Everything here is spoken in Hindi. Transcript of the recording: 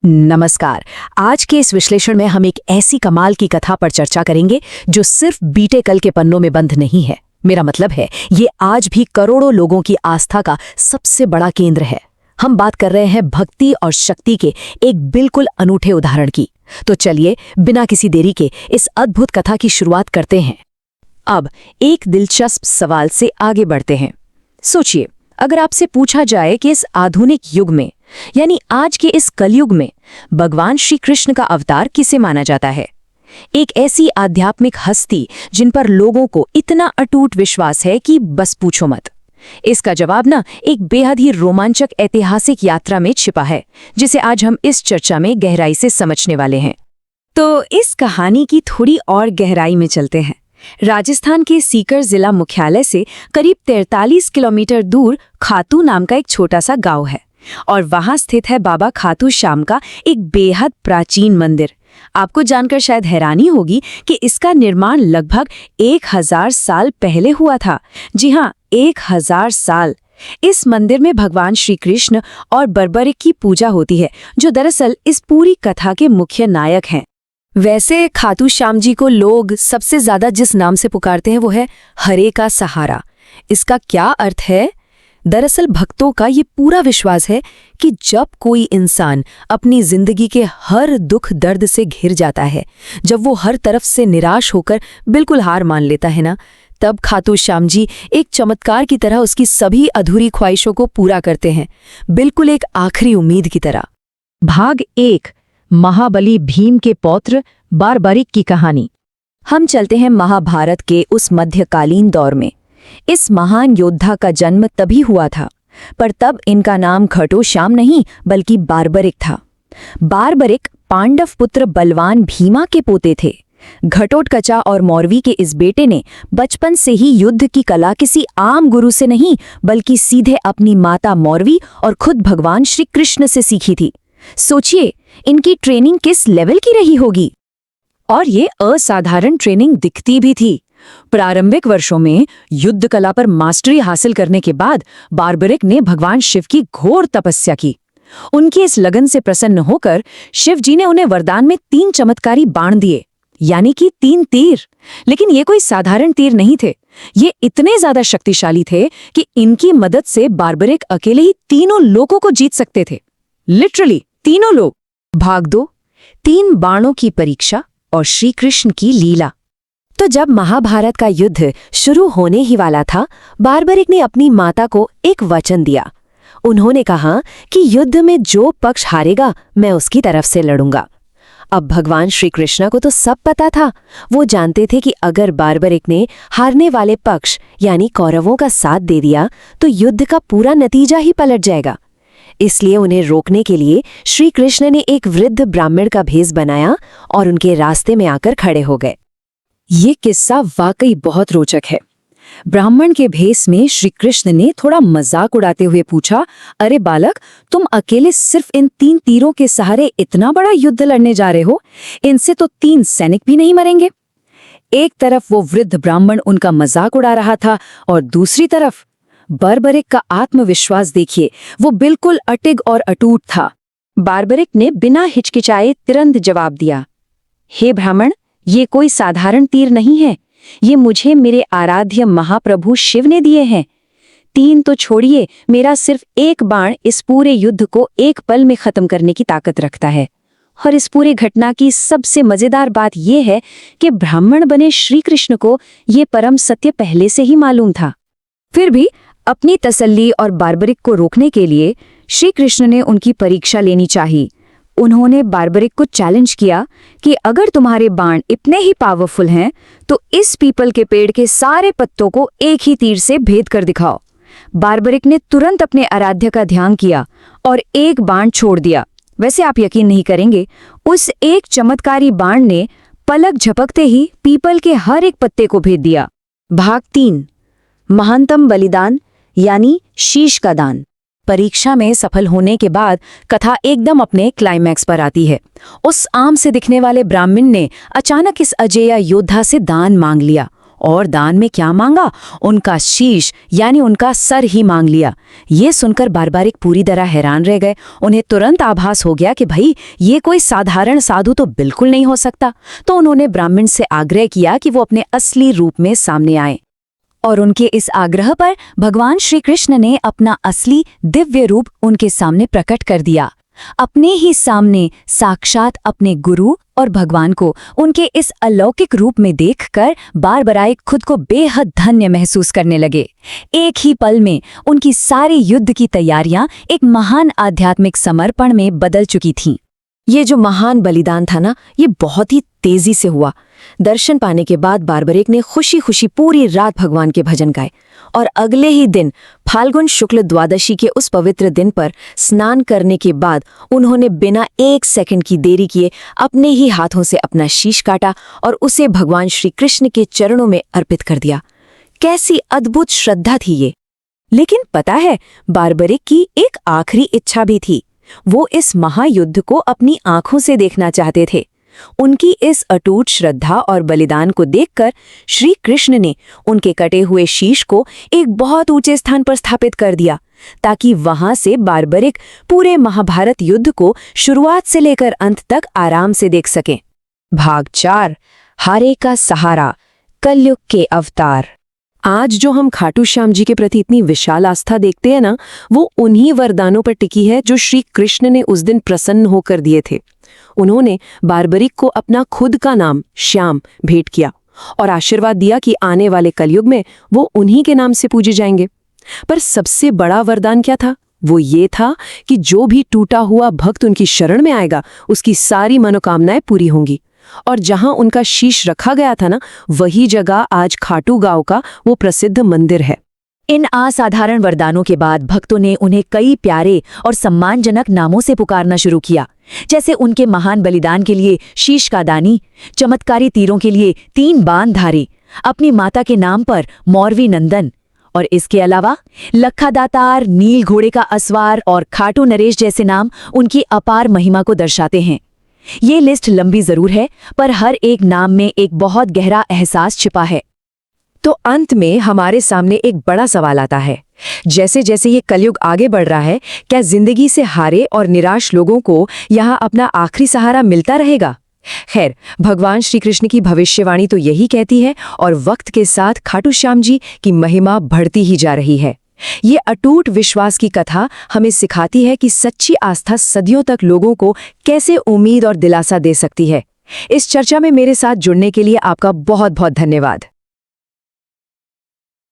नमस्कार। आज के इस विश्लेषण में हम एक ऐसी कमाल की कथा पर चर्चा करेंगे जो सिर्फ बीते कल के पन्नों में बंद नहीं है। मेरा मतलब है ये आज भी करोड़ों लोगों की आस्था का सबसे बड़ा केंद्र है। हम बात कर रहे हैं भक्ति और शक्ति के एक बिल्कुल अनूठे उदाहरण की। तो चलिए बिना किसी देरी के इस अद्भुत कथा की शुरुआत करते हैं। अब एक दिलचस्प सवाल से आगे बढ़ते हैं। सोचिए, अगर आपसे पूछा जाए कि इस आधुनिक युग में यानी आज के इस कलयुग में भगवान श्री कृष्ण का अवतार किसे माना जाता है, एक ऐसी आध्यात्मिक हस्ती जिन पर लोगों को इतना अटूट विश्वास है कि बस पूछो मत। इसका जवाब ना एक बेहद ही रोमांचक ऐतिहासिक यात्रा में छिपा है, जिसे आज हम इस चर्चा में गहराई से समझने वाले हैं। तो इस कहानी की थोड़ी और गहराई में चलते हैं। राजस्थान के सीकर जिला मुख्यालय से करीब 43 किलोमीटर दूर खातू नाम का एक छोटा सा गांव है और वहां स्थित है बाबा खातू श्याम का एक बेहद प्राचीन मंदिर। आपको जानकर शायद हैरानी होगी कि इसका निर्माण लगभग 1000 साल पहले हुआ था। जी हाँ, 1000 साल। इस मंदिर में भगवान श्री कृष्ण और बर्बरिक की पूजा होती है, जो दरअसल इस पूरी कथा के मुख्य नायक हैं। वैसे खातू श्याम जी को लोग सबसे ज्यादा जिस नाम से पुकारते हैं वो है हरे का सहारा। इसका क्या अर्थ है? दरअसल भक्तों का ये पूरा विश्वास है कि जब कोई इंसान अपनी जिंदगी के हर दुख दर्द से घिर जाता है, जब वो हर तरफ से निराश होकर बिल्कुल हार मान लेता है ना, तब खातू श्याम जी एक चमत्कार की तरह उसकी सभी अधूरी ख्वाहिशों को पूरा करते हैं, बिल्कुल एक आखिरी उम्मीद की तरह। भाग 1, महाबली भीम के पौत्र बारबरिक की कहानी। हम चलते हैं महाभारत के उस मध्यकालीन दौर में। इस महान योद्धा का जन्म तभी हुआ था, पर तब इनका नाम घटो श्याम नहीं बल्कि बारबरिक था। बारबरिक पांडव पुत्र बलवान भीमा के पोते थे। घटोत्कचा और मौरवी के इस बेटे ने बचपन से ही युद्ध की कला किसी आम गुरु से नहीं बल्कि सीधे अपनी माता मौरवी और खुद भगवान श्री कृष्ण से सीखी थी। सोचिए, इनकी ट्रेनिंग किस लेवल की रही होगी। और ये असाधारण ट्रेनिंग दिखती भी थी। प्रारंभिक वर्षों में युद्ध कला पर मास्टरी हासिल करने के बाद बारबरिक ने भगवान शिव की घोर तपस्या की। उनकी इस लगन से प्रसन्न होकर शिव जी ने उन्हें वरदान में 3 चमत्कारी बाण दिए, यानी कि 3 तीर। लेकिन ये कोई साधारण तीर नहीं थे। ये इतने ज्यादा शक्तिशाली थे कि इनकी मदद से बारबरिक अकेले ही तीनों लोगों को जीत सकते थे। लिटरली तीनों लोग। भाग 2, 3 बाणों की परीक्षा और श्री कृष्ण की लीला। तो जब महाभारत का युद्ध शुरू होने ही वाला था, बारबरिक ने अपनी माता को एक वचन दिया। उन्होंने कहा कि युद्ध में जो पक्ष हारेगा मैं उसकी तरफ से लड़ूंगा। अब भगवान श्री कृष्ण को तो सब पता था। वो जानते थे कि अगर बारबरिक ने हारने वाले पक्ष यानी कौरवों का साथ दे दिया तो युद्ध का पूरा नतीजा ही पलट जाएगा। इसलिए उन्हें रोकने के लिए श्री कृष्ण ने एक वृद्ध ब्राह्मण का भेष बनाया और उनके रास्ते में आकर खड़े हो गए। ये किस्सा वाकई बहुत रोचक है। ब्राह्मण के भेष में श्री कृष्ण ने थोड़ा मजाक उड़ाते हुए पूछा, अरे बालक, तुम अकेले सिर्फ इन 3 तीरों के सहारे इतना बड़ा युद्ध लड़ने जा रहे हो? इनसे तो 3 सैनिक भी नहीं मरेंगे। एक तरफ वो वृद्ध ब्राह्मण उनका मजाक उड़ा रहा था और दूसरी तरफ बारबरिक का आत्मविश्वास देखिए, वो बिल्कुल अटिग और अटूट था। बारबरिक ने बिना हिचकिचाए तुरंत जवाब दिया, हे ब्राह्मण, ये कोई साधारण तीर नहीं है। ये मुझे मेरे आराध्य महाप्रभु शिव ने दिए हैं। 3 तो छोड़िए, मेरा सिर्फ एक बाण इस पूरे युद्ध को एक पल में खत्म करने की ताकत रखता है। और इस पूरी घटना की सबसे मजेदार बात यह है कि ब्राह्मण बने श्री कृष्ण को ये परम सत्य पहले से ही मालूम था। फिर भी अपनी तसल्ली और बारबरिक को रोकने के लिए श्री कृष्ण ने उनकी परीक्षा लेनी चाहिए। उन्होंने बारबरिक को चैलेंज किया कि अगर तुम्हारे बाण इतने ही पावरफुल हैं तो इस पीपल के पेड़ के सारे पत्तों को एक ही तीर से भेद कर दिखाओ। बारबरिक ने तुरंत अपने आराध्य का ध्यान किया और एक बाण छोड़ दिया। वैसे आप यकीन नहीं करेंगे, उस एक चमत्कारी बाण ने पलक झपकते ही पीपल के हर एक पत्ते को भेद दिया। भाग 3, महानतम बलिदान यानी शीश का दान। परीक्षा में सफल होने के बाद कथा एकदम अपने क्लाइमैक्स पर आती है। उस आम से दिखने वाले ब्राह्मण ने अचानक इस अजेय योद्धा से दान मांग लिया और दान में क्या मांगा? उनका शीश यानी उनका सर ही मांग लिया। ये सुनकर बारबारिक पूरी तरह हैरान रह गए। उन्हें तुरंत आभास हो गया कि भाई ये कोई साधारण साधु तो बिल्कुल नहीं हो सकता। तो उन्होंने ब्राह्मण से आग्रह किया कि वो अपने असली रूप में सामने आए। और उनके इस आग्रह पर भगवान श्री कृष्ण ने अपना असली दिव्य रूप उनके सामने प्रकट कर दिया। अपने ही सामने साक्षात अपने गुरु और भगवान को उनके इस अलौकिक रूप में देखकर बारबराए खुद को बेहद धन्य महसूस करने लगे। एक ही पल में उनकी सारी युद्ध की तैयारियां एक महान आध्यात्मिक समर्पण में बदल चुकी थीं। ये जो महान बलिदान था ना, ये बहुत ही तेजी से हुआ। दर्शन पाने के बाद बारबरिक ने खुशी खुशी पूरी रात भगवान के भजन गाए और अगले ही दिन फाल्गुन शुक्ल द्वादशी के उस पवित्र दिन पर स्नान करने के बाद उन्होंने बिना एक सेकंड की देरी किए अपने ही हाथों से अपना शीश काटा और उसे भगवान श्री कृष्ण के चरणों में अर्पित कर दिया। कैसी अद्भुत श्रद्धा थी ये! लेकिन पता है, बारबरिक की एक आखिरी इच्छा भी थी। वो इस महायुद्ध को अपनी आंखों से देखना चाहते थे। उनकी इस अटूट श्रद्धा और बलिदान को देखकर श्री कृष्ण ने उनके कटे हुए शीश को एक बहुत ऊंचे स्थान पर स्थापित कर दिया, ताकि वहां से बारबरिक पूरे महाभारत युद्ध को शुरुआत से लेकर अंत तक आराम से देख सकें। भाग 4, हारे का सहारा, कलयुग के अवतार। आज जो हम खाटू श्याम जी के प्रति इतनी विशाल आस्था देखते हैं ना, वो उन्हीं वरदानों पर टिकी है जो श्री कृष्ण ने उस दिन प्रसन्न होकर दिए थे। उन्होंने बारबरिक को अपना खुद का नाम श्याम भेंट किया और आशीर्वाद दिया कि आने वाले कलयुग में वो उन्हीं के नाम से पूजे जाएंगे। पर सबसे बड़ा वरदान क्या था? वो ये था कि जो भी टूटा हुआ भक्त उनकी शरण में आएगा, उसकी सारी मनोकामनाएं पूरी होंगी। और जहां उनका शीश रखा गया था ना, वही जगह आज खाटू गांव का वो प्रसिद्ध मंदिर है। इन असाधारण वरदानों के बाद भक्तों ने उन्हें कई प्यारे और सम्मानजनक नामों से पुकारना शुरू किया, जैसे उनके महान बलिदान के लिए शीश का दानी, चमत्कारी तीरों के लिए 3 बाणधारी, अपनी माता के नाम पर मौरवी नंदन, और इसके अलावा लखा दातार, नील घोड़े का असवार और खाटू नरेश जैसे नाम उनकी अपार महिमा को दर्शाते हैं। ये लिस्ट लंबी जरूर है, पर हर एक नाम में एक बहुत गहरा एहसास छिपा है। तो अंत में हमारे सामने एक बड़ा सवाल आता है, जैसे जैसे ये कलयुग आगे बढ़ रहा है, क्या जिंदगी से हारे और निराश लोगों को यहाँ अपना आखिरी सहारा मिलता रहेगा? खैर, भगवान श्री कृष्ण की भविष्यवाणी तो यही कहती है और वक्त के साथ खाटू श्याम जी की महिमा बढ़ती ही जा रही है। ये अटूट विश्वास की कथा हमें सिखाती है कि सच्ची आस्था सदियों तक लोगों को कैसे उम्मीद और दिलासा दे सकती है। इस चर्चा में मेरे साथ जुड़ने के लिए आपका बहुत बहुत धन्यवाद।